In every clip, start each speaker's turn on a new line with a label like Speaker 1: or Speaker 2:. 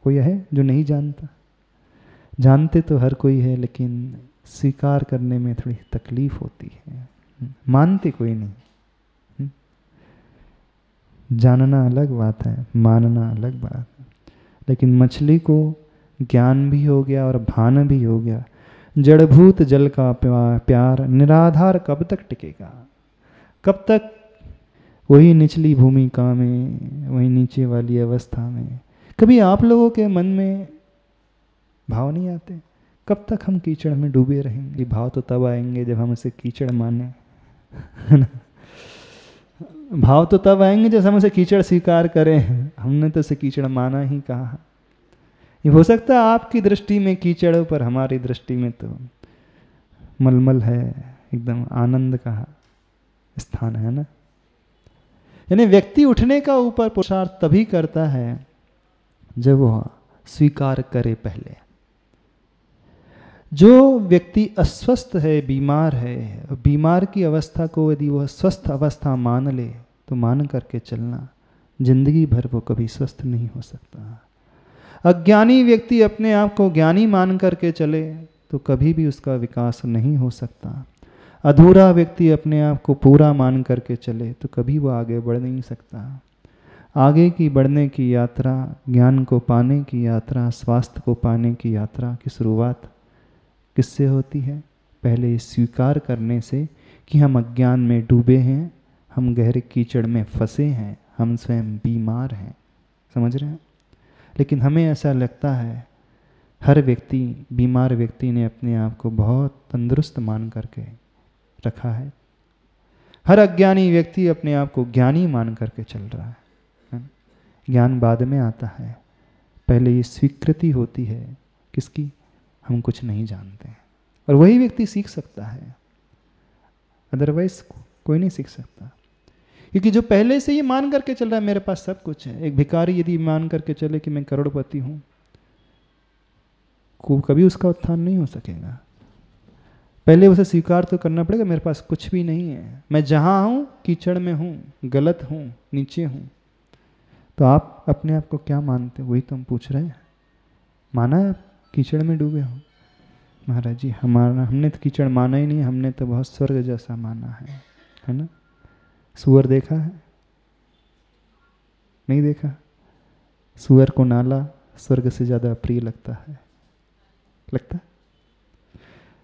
Speaker 1: कोई है जो नहीं जानता? जानते तो हर कोई है, लेकिन स्वीकार करने में थोड़ी तकलीफ होती है। मानते कोई नहीं। जानना अलग बात है, मानना अलग बात है। लेकिन मछली को ज्ञान भी हो गया और भान भी हो गया। जड़भूत जल का प्यार निराधार कब तक टिकेगा? कब तक वही निचली भूमिका में, वही नीचे वाली अवस्था में? कभी आप लोगों के मन में भाव नहीं आते? कब तक हम कीचड़ में डूबे रहेंगे? भाव तो तब आएंगे जब हम उसे कीचड़ माने, है ना? भाव तो तब आएंगे जब हम उसे कीचड़ स्वीकार करें। हमने तो उसे कीचड़ माना ही कहा। ये हो सकता है आपकी दृष्टि में कीचड़, पर हमारी दृष्टि में तो मलमल है, एकदम आनंद का स्थान है ना। यानी व्यक्ति उठने का ऊपर पुरुषार्थ तभी करता है जब वह स्वीकार करे पहले। जो व्यक्ति अस्वस्थ है, बीमार है, बीमार की अवस्था को यदि वह स्वस्थ अवस्था मान ले तो मान करके चलना, जिंदगी भर वो कभी स्वस्थ नहीं हो सकता। अज्ञानी व्यक्ति अपने आप को ज्ञानी मान करके चले तो कभी भी उसका विकास नहीं हो सकता। अधूरा व्यक्ति अपने आप को पूरा मान करके चले तो कभी वो आगे बढ़ नहीं सकता। आगे की बढ़ने की यात्रा, ज्ञान को पाने की यात्रा, स्वास्थ्य को पाने की यात्रा की शुरुआत किससे होती है? पहले स्वीकार करने से कि हम अज्ञान में डूबे हैं, हम गहरे कीचड़ में फंसे हैं, हम स्वयं बीमार हैं। समझ रहे हैं? लेकिन हमें ऐसा लगता है हर व्यक्ति, बीमार व्यक्ति ने अपने आप को बहुत तंदुरुस्त मान करके रखा है। हर अज्ञानी व्यक्ति अपने आप को ज्ञानी मान करके चल रहा है। ज्ञान बाद में आता है, पहले ये स्वीकृति होती है किसकी? हम कुछ नहीं जानते। और वही व्यक्ति सीख सकता है, अदरवाइज कोई नहीं सीख सकता। क्योंकि जो पहले से ये मान करके चल रहा है मेरे पास सब कुछ है, एक भिखारी यदि मान करके चले कि मैं करोड़पति हूँ, कभी उसका उत्थान नहीं हो सकेगा। पहले उसे स्वीकार तो करना पड़ेगा मेरे पास कुछ भी नहीं है, मैं जहाँ हूँ कीचड़ में हूँ, गलत हूँ, नीचे हूँ। तो आप अपने आप को क्या मानते? वही तो हम पूछ रहे हैं। माना है कीचड़ में डूबे हो? महाराज जी हमने तो कीचड़ माना ही नहीं, हमने तो बहुत स्वर्ग जैसा माना है ना। सुअर देखा है? नहीं देखा? सुअर को नाला स्वर्ग से ज़्यादा प्रिय लगता है।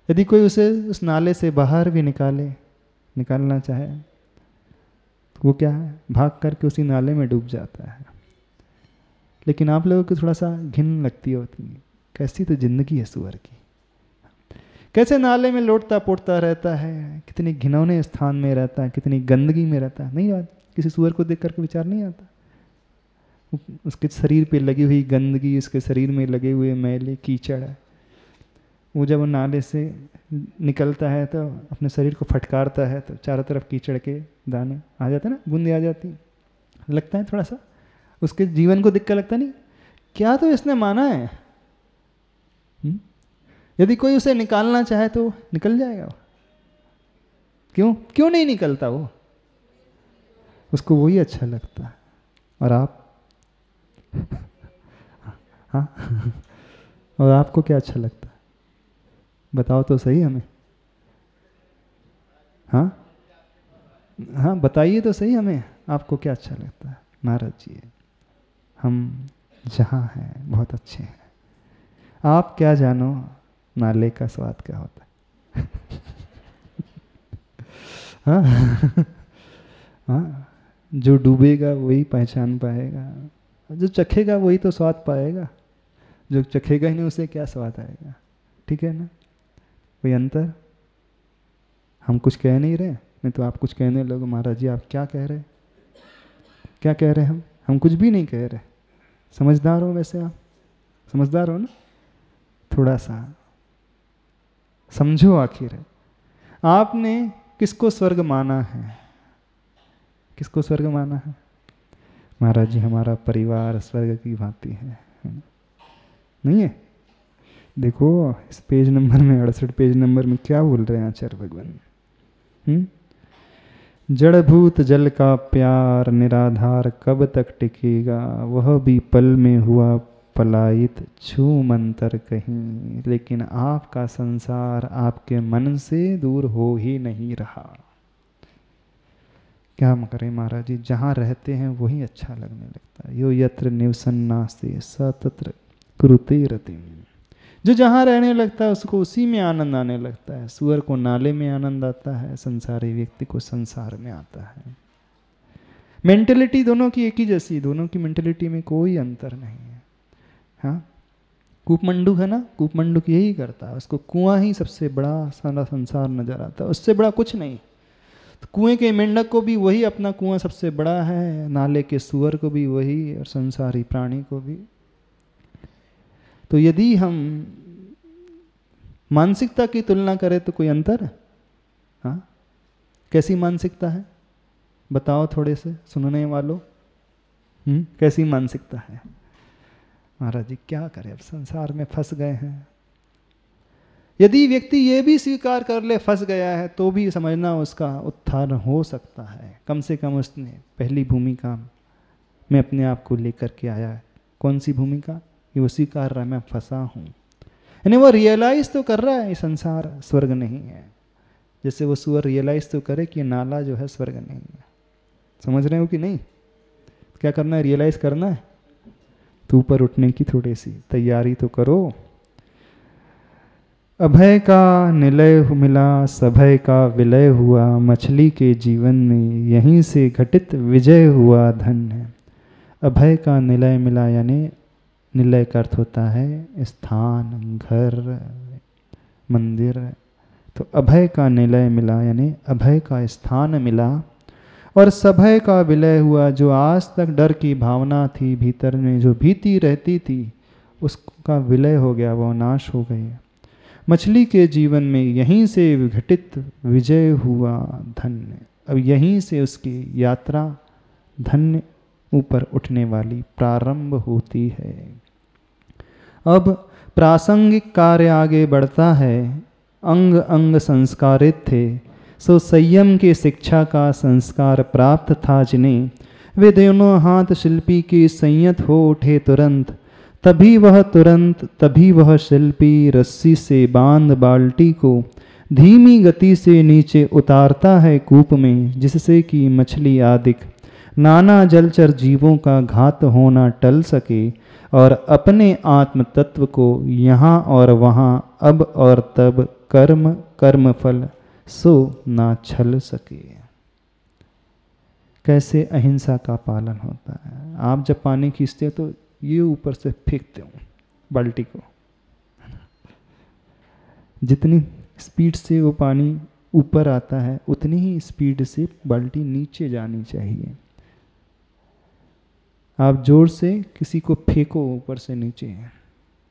Speaker 1: यदि कोई उसे उस नाले से बाहर भी निकालना चाहे तो वो क्या है? भाग करके उसी नाले में डूब जाता है। लेकिन आप लोगों को थोड़ा सा घिन लगती होती है, कैसी तो जिंदगी है सुअर की, कैसे नाले में लोटता पोटता रहता है, कितनी घिनौने स्थान में रहता है, कितनी गंदगी में रहता है। नहीं, किसी सुअर को देख करके विचार नहीं आता? उसके शरीर पे लगी हुई गंदगी, उसके शरीर में लगे हुए मैले कीचड़ है, वो जब नाले से निकलता है तो अपने शरीर को फटकारता है तो चारों तरफ कीचड़ के दाने आ जाते हैं ना, बूंदे आ जाती। लगता है थोड़ा सा उसके जीवन को देख कर लगता नहीं क्या तो इसने माना है। यदि कोई उसे निकालना चाहे तो निकल जाएगा। क्यों नहीं निकलता? वो उसको वही अच्छा लगता है। और आप हाँ और आपको क्या अच्छा लगता है? बताओ तो सही हमें। हाँ बताइए तो सही हमें, आपको क्या अच्छा लगता है? महाराज जी हम जहाँ हैं बहुत अच्छे हैं, आप क्या जानो नाले का स्वाद क्या होता है। हाँ, जो डूबेगा वही पहचान पाएगा, जो चखेगा वही तो स्वाद पाएगा, जो चखेगा ही नहीं उसे क्या स्वाद आएगा। ठीक है ना? कोई अंतर? हम कुछ कह नहीं रहे, नहीं तो आप कुछ कहने लोग महाराज जी आप क्या कह रहे? क्या कह रहे हम कुछ भी नहीं कह रहे। समझदार हो? वैसे आप समझदार हो ना? थोड़ा सा समझो। आखिर आपने किसको स्वर्ग माना है? किसको स्वर्ग माना है? महाराज जी हमारा परिवार स्वर्ग की भांति है। नहीं है? देखो इस पेज नंबर में 68 पेज नंबर में क्या बोल रहे हैं आचार्य भगवान। जड़भूत जल का प्यार निराधार कब तक टिकेगा, वह भी पल में हुआ पलायित छू मंतर कहीं, लेकिन आपका संसार आपके मन से दूर हो ही नहीं रहा। क्या हम करें महाराज जी, जहाँ रहते हैं वही अच्छा लगने लगता है। यो यत्र निवसन्नास्ति स तत्र कुरुते रतिम। जो जहाँ रहने लगता है उसको उसी में आनंद आने लगता है। सूअर को नाले में आनंद आता है, संसारी व्यक्ति को संसार में आता है। मेंटेलिटी दोनों की एक ही जैसी, दोनों की मेंटेलिटी में कोई अंतर नहीं है। हाँ, कूपमंडूक है ना, कूपमंडूक यही करता है, उसको कुआं ही सबसे बड़ा सारा संसार नजर आता है, उससे बड़ा कुछ नहीं। तो कुएं के मेंढक को भी वही अपना कुआं सबसे बड़ा है, नाले के सूअर को भी वही, और संसारी प्राणी को भी। तो यदि हम मानसिकता की तुलना करें तो कोई अंतर है? हाँ, कैसी मानसिकता है बताओ थोड़े से सुनने वालों। कैसी मानसिकता है महाराज जी? क्या करें, अब संसार में फंस गए हैं। यदि व्यक्ति ये भी स्वीकार कर ले फंस गया है, तो भी समझना उसका उत्थान हो सकता है। कम से कम उसने पहली भूमिका में अपने आप को लेकर के आया है। कौन सी भूमिका? ये वो स्वीकार रहा है मैं फंसा हूँ, यानी वो रियलाइज तो कर रहा है ये संसार स्वर्ग नहीं है। जैसे वो सूअर रियलाइज तो करे कि ये नाला जो है स्वर्ग नहीं है। समझ रहे हो कि नहीं? क्या करना है? रियलाइज करना है। तो ऊपर उठने की थोड़ी सी तैयारी तो करो। अभय का निलय मिला, सभय का विलय हुआ, मछली के जीवन में यहीं से घटित विजय हुआ धन्य। अभय का निलय मिला, यानी निलय का अर्थ होता है स्थान, घर, मंदिर। तो अभय का निलय मिला यानी अभय का स्थान मिला, और सभय का विलय हुआ। जो आज तक डर की भावना थी भीतर में, जो भीति रहती थी, उसका विलय हो गया, वो नाश हो गई। मछली के जीवन में यहीं से विघटित विजय हुआ धन्य। अब यहीं से उसकी यात्रा धन्य ऊपर उठने वाली प्रारंभ होती है। अब प्रासंगिक कार्य आगे बढ़ता है। अंग अंग संस्कारित थे, सो संयम के शिक्षा का संस्कार प्राप्त था जिन्हें। वे दोनों हाथ शिल्पी के संयत हो उठे तुरंत, तभी वह शिल्पी रस्सी से बांध बाल्टी को धीमी गति से नीचे उतारता है कूप में, जिससे कि मछली आदि नाना जलचर जीवों का घात होना टल सके, और अपने आत्म तत्व को यहाँ और वहाँ, अब और तब, कर्म कर्म फल सो ना छल सके। कैसे अहिंसा का पालन होता है। आप जब पानी खींचते हो तो ये ऊपर से फेंकते हो बाल्टी को, जितनी स्पीड से वो पानी ऊपर आता है उतनी ही स्पीड से बाल्टी नीचे जानी चाहिए। आप जोर से किसी को फेंको ऊपर से नीचे,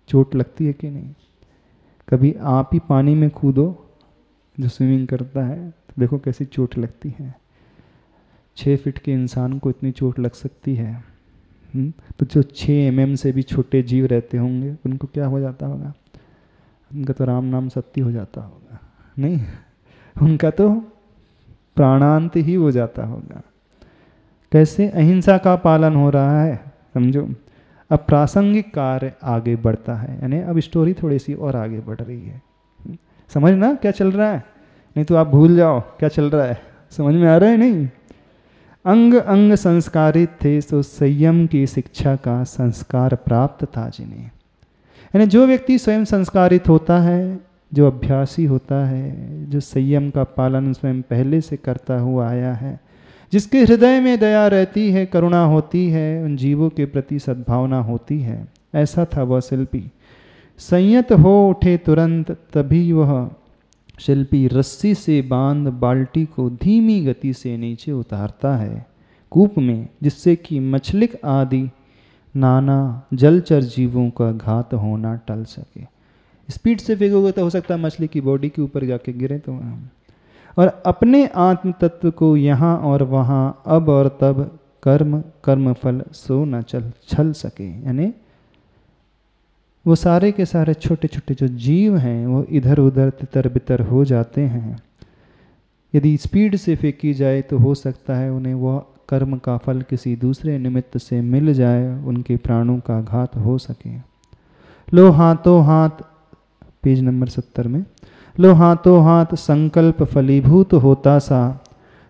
Speaker 1: चोट लगती है कि नहीं? कभी आप ही पानी में कूदो जो स्विमिंग करता है, तो देखो कैसी चोट लगती है। 6 फीट के इंसान को इतनी चोट लग सकती है। तो जो 6 mm से भी छोटे जीव रहते होंगे उनको क्या हो जाता होगा? उनका तो राम नाम सत्य हो जाता होगा, नहीं? उनका तो प्राणांत ही हो जाता होगा। कैसे अहिंसा का पालन हो रहा है, समझो। अब प्रासंगिक कार्य आगे बढ़ता है, यानी अब स्टोरी थोड़ी सी और आगे बढ़ रही है। समझना क्या चल रहा है, नहीं तो आप भूल जाओ क्या चल रहा है। समझ में आ रहा है? नहीं। अंग अंग संस्कारित थे, तो संयम की शिक्षा का संस्कार प्राप्त था जिन्हें। यानी जो व्यक्ति स्वयं संस्कारित होता है, जो अभ्यासी होता है, जो संयम का पालन स्वयं पहले से करता हुआ आया है, जिसके हृदय में दया रहती है, करुणा होती है, उन जीवों के प्रति सद्भावना होती है, ऐसा था वह शिल्पी। संयत हो उठे तुरंत, तभी वह शिल्पी रस्सी से बांध बाल्टी को धीमी गति से नीचे उतारता है कूप में, जिससे कि मछलिक आदि नाना जलचर जीवों का घात होना टल सके। स्पीड से फेंकोगे तो हो सकता है मछली की बॉडी के ऊपर जाके गिरे तो। और अपने आत्म तत्व को यहाँ और वहाँ, अब और तब, कर्म कर्म फल सो न छल सके। यानी वो सारे के सारे छोटे छोटे जो जीव हैं वो इधर उधर तितर बितर हो जाते हैं। यदि स्पीड से फेंकी जाए तो हो सकता है उन्हें वह कर्म का फल किसी दूसरे निमित्त से मिल जाए, उनके प्राणों का घात हो सके। लो हाथों हाथ, पेज नंबर 70 में, लो हाथों हाथ संकल्प फलीभूत होता सा,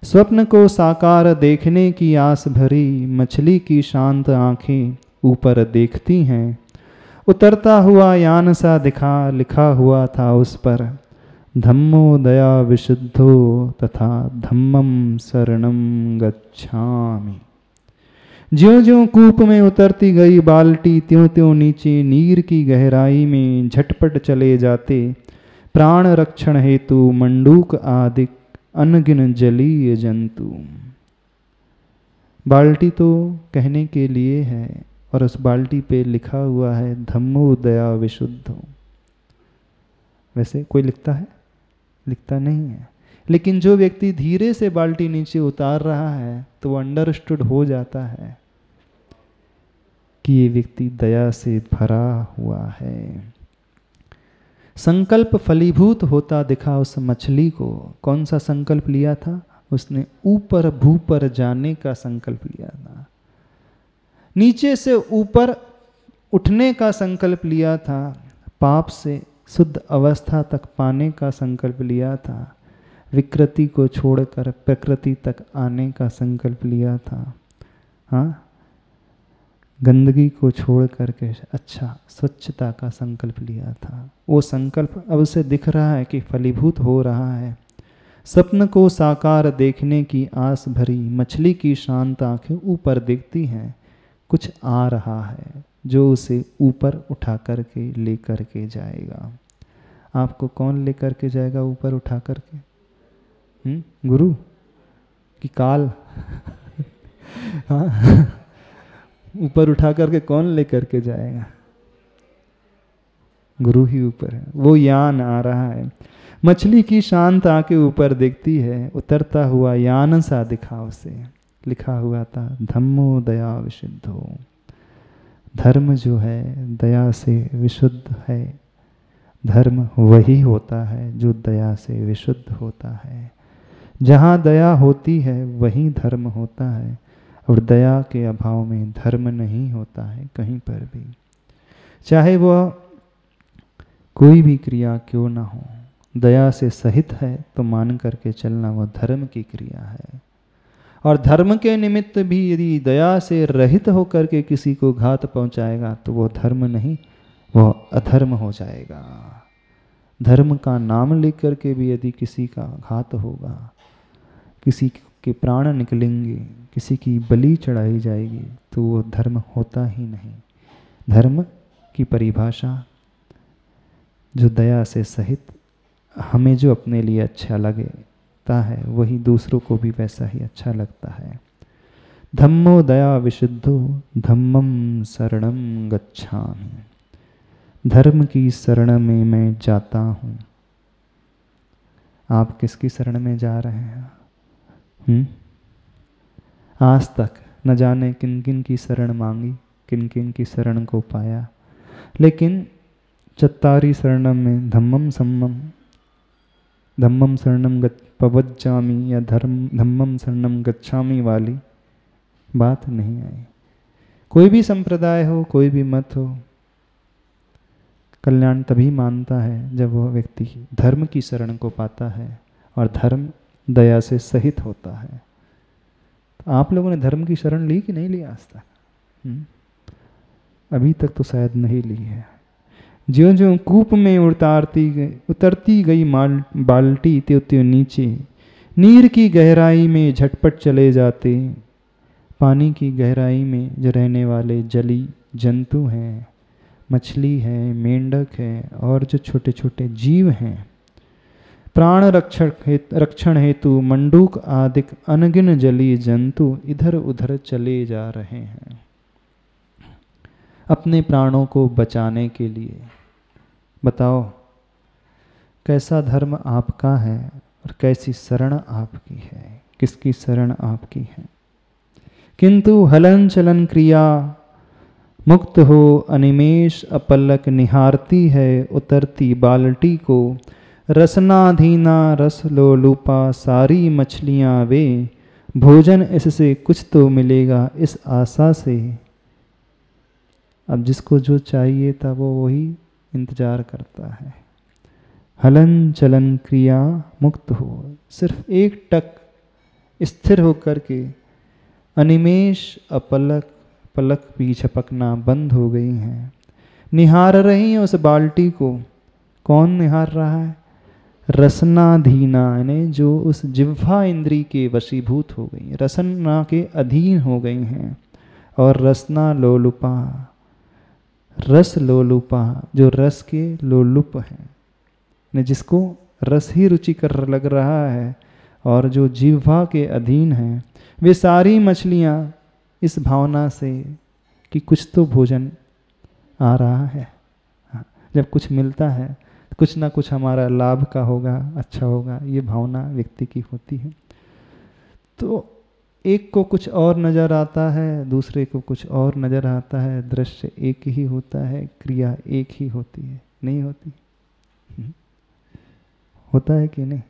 Speaker 1: स्वप्न को साकार देखने की आस भरी, मछली की शांत आंखें ऊपर देखती हैं। उतरता हुआ यान सा दिखा, लिखा हुआ था उस पर, धम्मो दया विशुद्धो तथा धम्मम शरणम गच्छामि। ज्यों ज्यों कूप में उतरती गई बाल्टी, त्यों त्यों नीचे नीर की गहराई में झटपट चले जाते प्राण रक्षण हेतु मंडूक आदि अनगिन जलीय जंतु। बाल्टी तो कहने के लिए है, और उस बाल्टी पे लिखा हुआ है धम्मो दया विशुद्धो। वैसे कोई लिखता है? लिखता नहीं है। लेकिन जो व्यक्ति धीरे से बाल्टी नीचे उतार रहा है तो वो अंडरस्टूड हो जाता है कि ये व्यक्ति दया से भरा हुआ है। संकल्प फलीभूत होता दिखा उस मछली को। कौन सा संकल्प लिया था? उसने ऊपर भूपर जाने का संकल्प लिया था, नीचे से ऊपर उठने का संकल्प लिया था, पाप से शुद्ध अवस्था तक पाने का संकल्प लिया था, विकृति को छोड़कर प्रकृति तक आने का संकल्प लिया था। हाँ, गंदगी को छोड़ करके अच्छा स्वच्छता का संकल्प लिया था। वो संकल्प अब उसे दिख रहा है कि फलीभूत हो रहा है। स्वप्न को साकार देखने की आस भरी मछली की शांत आंखें ऊपर देखती हैं। कुछ आ रहा है जो उसे ऊपर उठा करके ले करके जाएगा। आपको कौन ले करके जाएगा ऊपर उठा करके? गुरु कि काल? हाँ, ऊपर उठा करके कौन ले करके जाएगा? गुरु ही ऊपर है। वो यान आ रहा है। मछली की शांत आंखें ऊपर देखती है, उतरता हुआ यान सा दिखा उसे। लिखा हुआ था धम्मो दया विशुद्धो। धर्म जो है दया से विशुद्ध है। धर्म वही होता है जो दया से विशुद्ध होता है। जहाँ दया होती है वहीं धर्म होता है, और दया के अभाव में धर्म नहीं होता है कहीं पर भी। चाहे वह कोई भी क्रिया क्यों ना हो, दया से सहित है तो मान करके चलना वह धर्म की क्रिया है। और धर्म के निमित्त भी यदि दया से रहित होकर के किसी को घात पहुंचाएगा तो वह धर्म नहीं, वह अधर्म हो जाएगा। धर्म का नाम लेकर के भी यदि किसी का घात होगा, किसी के प्राण निकलेंगे, किसी की बलि चढ़ाई जाएगी, तो वो धर्म होता ही नहीं। धर्म की परिभाषा जो दया से सहित, हमें जो अपने लिए अच्छा लगता है वही दूसरों को भी वैसा ही अच्छा लगता है। धम्मो दया विशुद्धो धम्मम शरणम गच्छामि। धर्म की शरण में मैं जाता हूँ। आप किसकी शरण में जा रहे हैं? आज तक न जाने किन किन की शरण मांगी, किन किन की शरण को पाया, लेकिन चत्तारी शरणम में धम्मम शरणम पवज्जामि या धम्मम शरणम गच्छामि वाली बात नहीं आई। कोई भी संप्रदाय हो, कोई भी मत हो, कल्याण तभी मानता है जब वह व्यक्ति धर्म की शरण को पाता है और धर्म दया से सहित होता है। तो आप लोगों ने धर्म की शरण ली कि नहीं ली आज तक? अभी तक तो शायद नहीं ली है। ज्यों ज्यों कूप में उतरती गई बाल्टी, त्यों त्यों नीचे नीर की गहराई में झटपट चले जाते। पानी की गहराई में जो रहने वाले जली जंतु हैं, मछली है, मेंढक है, और जो छोटे छोटे जीव हैं, प्राण रक्षण हेतु मंडूक आदि अनगिन जलीय जंतु इधर उधर चले जा रहे हैं अपने प्राणों को बचाने के लिए। बताओ कैसा धर्म आपका है और कैसी शरण आपकी है, किसकी शरण आपकी है? किंतु हलन चलन क्रिया मुक्त हो अनिमेष अपलक निहारती है उतरती बाल्टी को। रसनाधीना रस लोलूपा सारी मछलियाँ वे भोजन इससे कुछ तो मिलेगा इस आशा से। अब जिसको जो चाहिए था वो वही इंतजार करता है। हलन चलन क्रिया मुक्त हो, सिर्फ एक टक स्थिर होकर के अनिमेष अपलक पलक भी झपकना बंद हो गई हैं। निहार रही हैं उस बाल्टी को। कौन निहार रहा है? रसनाधीना, यानी जो उस जिह्वा इंद्री के वशीभूत हो गई, रसना के अधीन हो गई हैं। और रसना लोलुपा, रस लोलुपा, जो रस के लोलुप हैं, ने जिसको रस ही रुचिकर लग रहा है और जो जिह्वा के अधीन हैं, वे सारी मछलियाँ इस भावना से कि कुछ तो भोजन आ रहा है। जब कुछ मिलता है कुछ ना कुछ हमारा लाभ का होगा, अच्छा होगा, ये भावना व्यक्ति की होती है। तो एक को कुछ और नज़र आता है, दूसरे को कुछ और नज़र आता है। दृश्य एक ही होता है, क्रिया एक ही होती है, नहीं होती? होता है कि नहीं?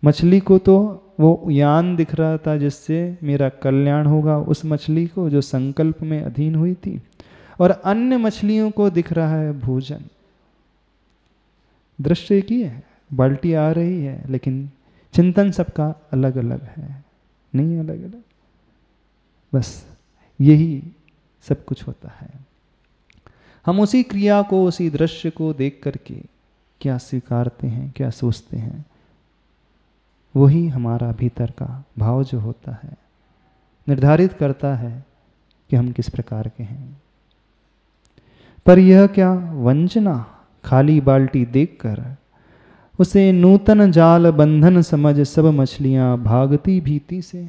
Speaker 1: मछली को तो वो यान दिख रहा था जिससे मेरा कल्याण होगा, उस मछली को जो संकल्प में अधीन हुई थी। और अन्य मछलियों को दिख रहा है भोजन। दृश्य एक ही है, बाल्टी आ रही है, लेकिन चिंतन सबका अलग अलग है, नहीं अलग अलग। बस यही सब कुछ होता है। हम उसी क्रिया को, उसी दृश्य को देख करके क्या स्वीकारते हैं, क्या सोचते हैं, वही हमारा भीतर का भाव जो होता है निर्धारित करता है कि हम किस प्रकार के हैं। पर यह क्या वंचना, खाली बाल्टी देखकर उसे नूतन जाल बंधन समझ सब मछलियां भागती भीति से।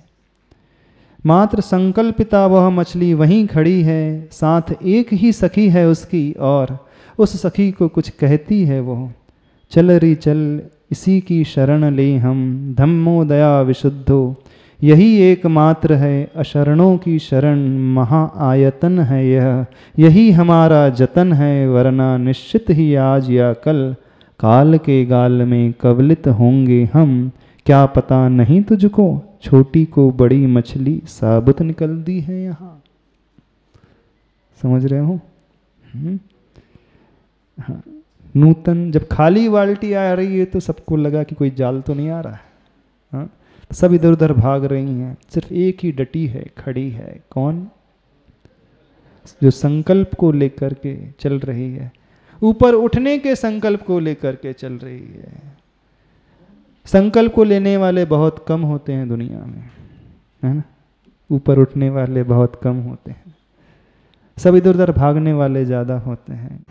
Speaker 1: मात्र संकल्पिता वह मछली वहीं खड़ी है, साथ एक ही सखी है उसकी, और उस सखी को कुछ कहती है वो, चल री चल इसी की शरण ले हम, धम्मो दया विशुद्धो यही एकमात्र है, अशरणों की शरण महा आयतन है यह, यही हमारा जतन है, वरना निश्चित ही आज या कल काल के गाल में कवलित होंगे हम। क्या पता नहीं तुझको, छोटी को बड़ी मछली साबुत निकल दी है यहाँ। समझ रहे हो? हाँ, नूतन, जब खाली बाल्टी आ रही है तो सबको लगा कि कोई जाल तो नहीं आ रहा है। हाँ, सब इधर उधर भाग रही हैं, सिर्फ एक ही डटी है, खड़ी है। कौन? जो संकल्प को लेकर के चल रही है, ऊपर उठने के संकल्प को लेकर के चल रही है। संकल्प को लेने वाले बहुत कम होते हैं दुनिया में, है ना? ऊपर उठने वाले बहुत कम होते हैं, सब इधर उधर भागने वाले ज़्यादा होते हैं।